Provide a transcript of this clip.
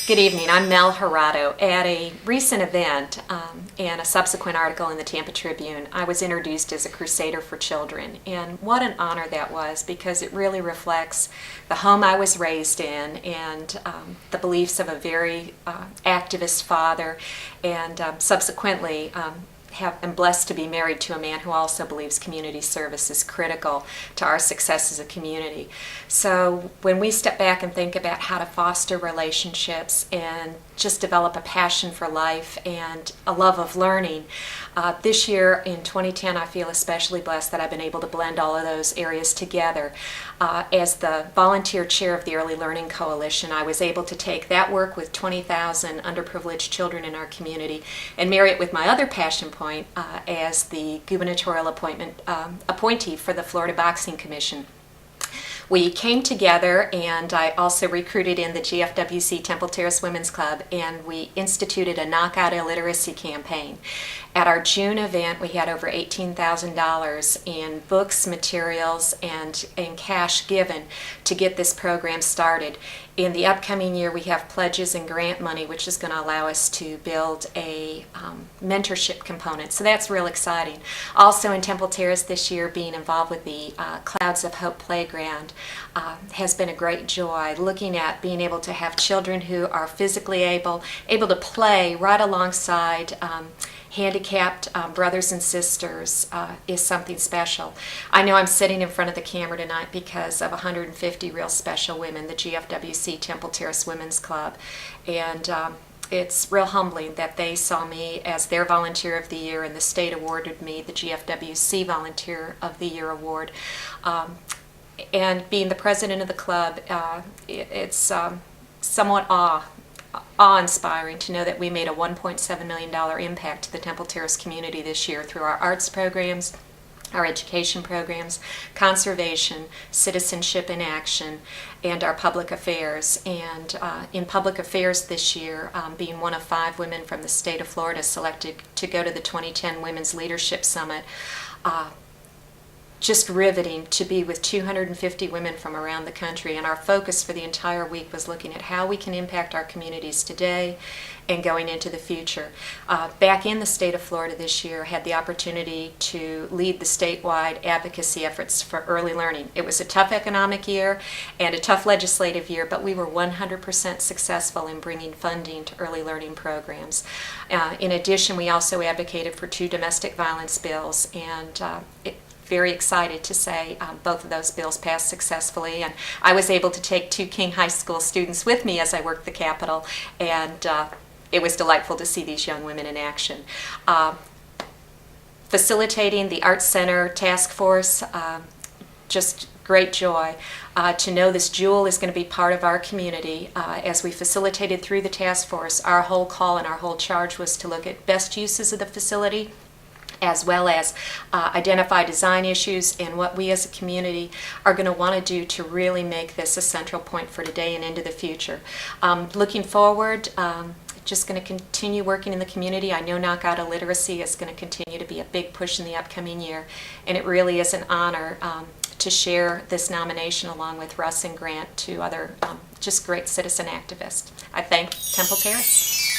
Good evening. I'm Mel Jurado. At a recent event and a subsequent article in the Tampa Tribune, I was introduced as a crusader for children. And what an honor that was, because it really reflects the home I was raised in and the beliefs of a very activist father, and subsequently am blessed to be married to a man who also believes community service is critical to our success as a community. So when we step back and think about how to foster relationships and just develop a passion for life and a love of learning, this year in 2010 I feel especially blessed that I've been able to blend all of those areas together. As the volunteer chair of the Early Learning Coalition, I was able to take that work with 20,000 underprivileged children in our community and marry it with my other passion point as the gubernatorial appointee for the Florida Boxing Commission. We came together, and I also recruited in the GFWC Temple Terrace Women's Club, and we instituted a knockout illiteracy campaign. At our June event, we had over $18,000 in books, materials, and cash given to get this program started. In the upcoming year, we have pledges and grant money, which is going to allow us to build a mentorship component. So that's real exciting. Also in Temple Terrace this year, being involved with the Clouds of Hope Playground has been a great joy. Looking at being able to have children who are physically able to play right alongside handicapped brothers and sisters is something special. I know I'm sitting in front of the camera tonight because of 150 real special women, the GFWC Temple Terrace Women's Club, and it's real humbling that they saw me as their Volunteer of the Year, and the state awarded me the GFWC Volunteer of the Year award. And being the president of the club, it's somewhat awe-inspiring to know that we made a $1.7 million impact to the Temple Terrace community this year through our arts programs, our education programs, conservation, citizenship in action, and our public affairs. And in public affairs this year, being one of 5 women from the state of Florida selected to go to the 2010 Women's Leadership Summit, just riveting to be with 250 women from around the country, and our focus for the entire week was looking at how we can impact our communities today and going into the future. Back in the state of Florida this year, I had the opportunity to lead the statewide advocacy efforts for early learning. It was a tough economic year and a tough legislative year, but we were 100% successful in bringing funding to early learning programs. In addition, we also advocated for 2 domestic violence bills, and very excited to say both of those bills passed successfully, and I was able to take 2 King High School students with me as I worked the Capitol, and it was delightful to see these young women in action. Facilitating the Arts Center Task Force, just great joy to know this jewel is going to be part of our community. As we facilitated through the task force, our whole call and our whole charge was to look at best uses of the facility, as well as identify design issues and what we as a community are going to want to do to really make this a central point for today and into the future. Looking forward, just going to continue working in the community. I know knockout illiteracy is going to continue to be a big push in the upcoming year, and it really is an honor to share this nomination along with Russ and Grant, 2 other just great citizen activists. I thank Temple Terrace.